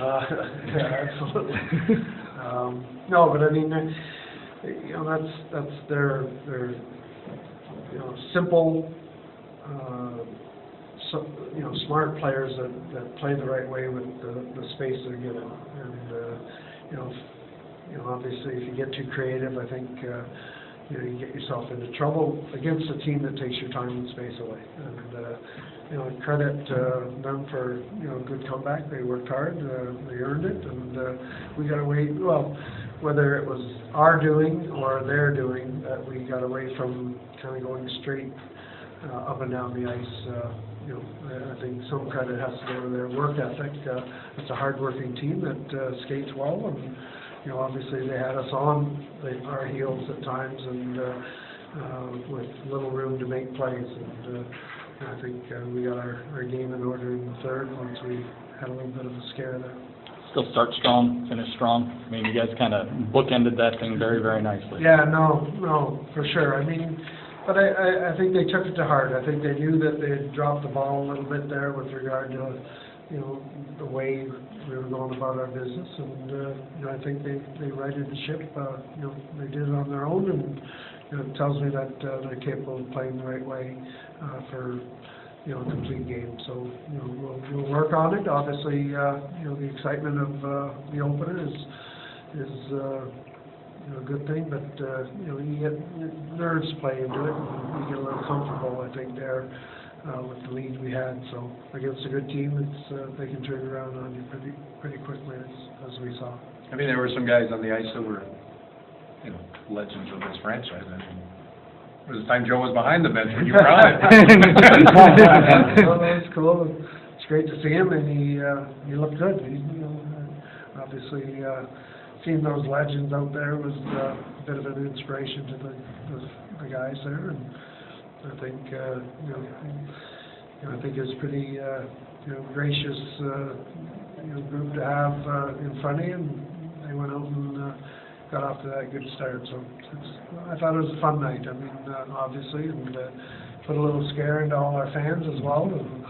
Yeah, absolutely. No, but I mean, you know, that's their you know, simple, so, you know, smart players that play the right way with the space they're given. And you know, obviously, if you get too creative, I think you know, you get yourself into trouble against a team that takes your time and space away. And you know, credit them for, you know, a good comeback. They worked hard, they earned it, and we got away. Well, whether it was our doing or their doing, we got away from kind of going straight up and down the ice. You know, I think some credit has to go to their work ethic. It's a hard-working team that skates well, and you know, obviously they had us on our heels at times, and with little room to make plays. And I think we got our game in order in the third once we had a little bit of a scare there. Still start strong, finish strong. I mean, you guys kind of bookended that thing very, very nicely. Yeah, no, for sure. I mean, but I think they took it to heart. I think they knew that they had dropped the ball a little bit there with regard to, you know, the way we were going about our business, and you know, I think they righted the ship. You know, they did it on their own, and you know, it tells me that they're capable of playing the right way for, you know, a complete game. So you know, we'll work on it. Obviously, you know, the excitement of the opener is you know, a good thing, but you know, you get nerves play into it, and you get a little comfortable, I think, there with the lead we had. So against a good team, it's they can turn around on you pretty quickly, as we saw. I mean, there were some guys on the ice that were, you know, legends of this franchise. I mean, there was a time Joe was behind the bench when you were on it. Well, that's cool. It's great to see him, and he looked good. He, you know, obviously, seeing those legends out there was a bit of an inspiration to the guys there, and I think you know, I think it's pretty you know, gracious you know, group to have in front of you, and they went out and got off to that good start. So I thought it was a fun night. I mean, obviously, and put a little scare into all our fans as well. And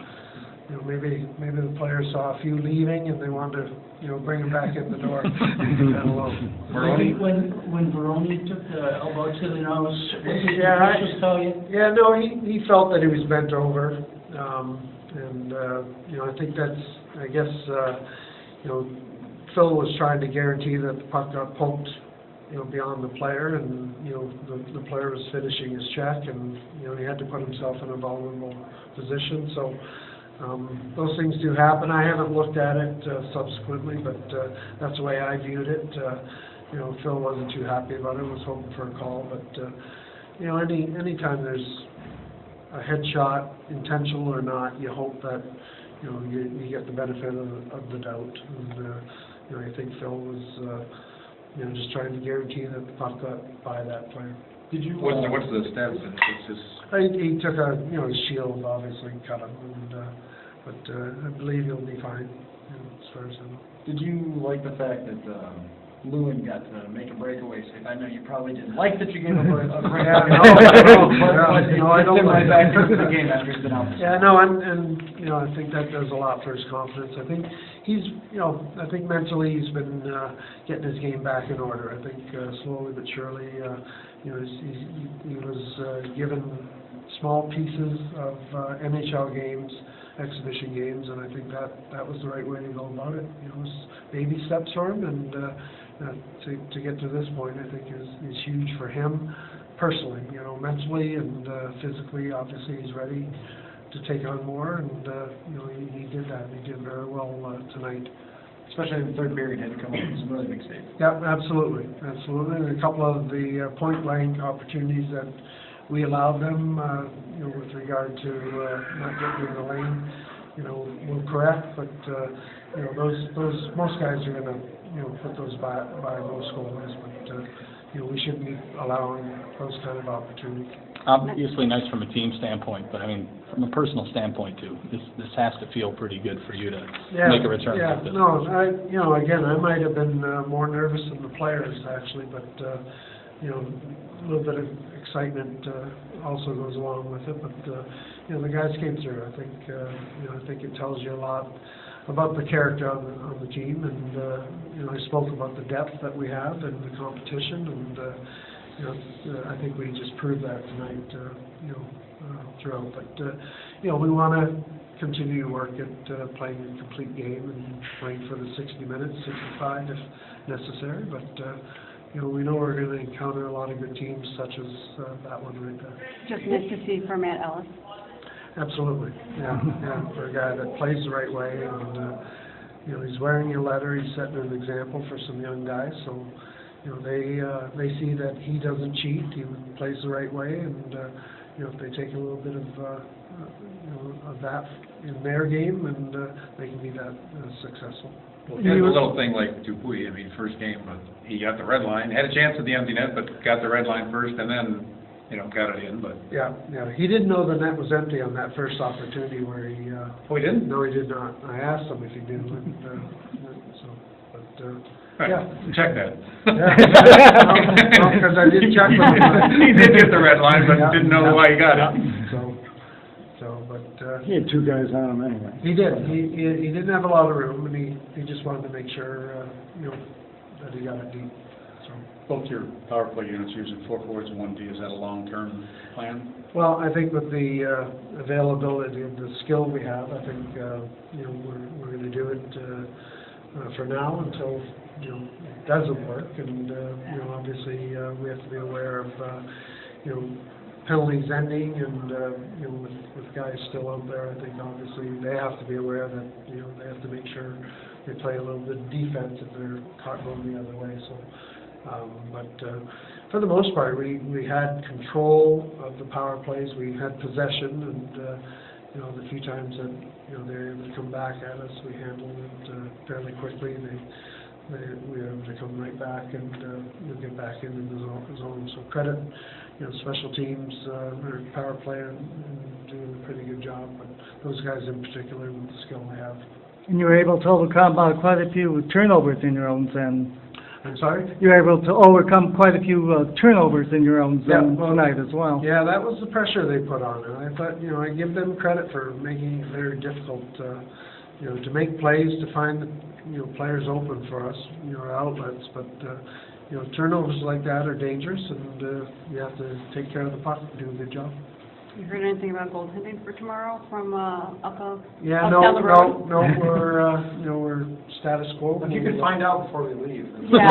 you know, maybe the players saw a few leaving and they wanted to, you know, bring them back in the door. When Veroni took the elbow to the nose, what did the Yeah, officials tell you? Yeah, no, he felt that he was bent over, and you know, I think that's, I guess, you know, Phil was trying to guarantee that the puck got poked, you know, beyond the player, and you know, the player was finishing his check, and you know, he had to put himself in a vulnerable position. So those things do happen. I haven't looked at it subsequently, but that's the way I viewed it. You know, Phil wasn't too happy about it. Was hoping for a call, but you know, any time there's a headshot, intentional or not, you hope that, you know, you get the benefit of the doubt. And you know, I think Phil was you know, just trying to guarantee that the puck got by that player. Did you? What's the stance? It's just. He took you know, his shield, obviously, and cut him, and but I believe he'll be fine, you know, as far as I know. Did you like the fact that Lewin got to make a breakaway save? I know you probably didn't like that you gave him a breakaway. No, I don't like back into the game after he's been out. Yeah, no, and you know, I think that does a lot for his confidence. I think he's, you know, I think mentally he's been getting his game back in order. I think slowly but surely, you know, he was given small pieces of NHL games, exhibition games, and I think that was the right way to go about it. You know, it was baby steps for him, and to get to this point, I think is huge for him personally. You know, mentally and physically, obviously he's ready to take on more, and you know, he did that. He did very well tonight. Especially in the third period, had to come up with some really big saves. Yeah, absolutely. And a couple of the point blank opportunities that we allowed them, you know, with regard to not getting in the lane, you know, we'll correct, but you know, those most guys are going to, you know, put those by most goalies, but you know, we shouldn't be allowing those kind of opportunities. Obviously nice from a team standpoint, but I mean, from a personal standpoint too, this has to feel pretty good for you to make a return. Yeah, like this. no, you know, again, I might have been more nervous than the players actually, but you know, a little bit of excitement also goes along with it. But you know, the guys came through. I think you know, I think it tells you a lot about the character on the team, and, you know, I spoke about the depth that we have and the competition, and, you know, I think we just proved that tonight, you know, throughout. But, you know, we want to continue to work at playing a complete game and playing for the 60 minutes, 65 if necessary, but, you know, we know we're going to encounter a lot of good teams such as that one right there. Just nice to see for Matt Ellis. Absolutely, yeah, yeah, for a guy that plays the right way, and, you know, he's wearing a letter, he's setting an example for some young guys, so, you know, they see that he doesn't cheat, he plays the right way, and, you know, if they take a little bit of, you know, of that in their game, and they can be that successful. Well, he had a little thing like Dupuy, I mean, first game, but he got the red line, had a chance at the empty net, but got the red line first, and then, you know, got it in, but... Yeah, yeah, he didn't know the net was empty on that first opportunity where he... Oh, he didn't? No, he did not. I asked him if he did, but, Right, yeah. check that. Yeah, no, because I did check with him. He did get the red line, but Yeah, didn't know why he got it. But, He had two guys on him anyway. he did. He didn't have a lot of room, and he just wanted to make sure, you know, that he got it deep, so. Both your power play units using 4 forwards and 1 D, is that a long-term plan? Well, I think with the availability of the skill we have, I think, you know, we're going to do it for now until, you know, it doesn't work. And, you know, obviously, we have to be aware of, you know, penalties ending, and, you know, with guys still out there, I think obviously they have to be aware that, you know, they have to make sure they play a little bit of defense if they're caught going the other way. So, but for the most part, we had control of the power plays. We had possession, and, you know, the few times that, you know, they're able to come back at us, we handled it fairly quickly. We were able to come right back and we'll get back into the zone. So credit, you know, special teams, or power play, and doing a pretty good job. But those guys in particular with the skill they have. And you were able to overcome quite a few turnovers in your own zone. I'm sorry? You were able to overcome quite a few turnovers in your own zone well, tonight as well. Yeah, that was the pressure they put on, and I thought, you know, I give them credit for making it very difficult, you know, to make plays, to find, you know, players open for us, you know, outlets, but, you know, turnovers like that are dangerous, and you have to take care of the puck and do a good job. You heard anything about goaltending for tomorrow from up Yeah, up no, down the road? no, we're, you know, we're status quo. If you could find out before we leave. Yeah.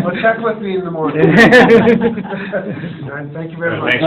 Well, check with me in the morning. All right, thank you very much.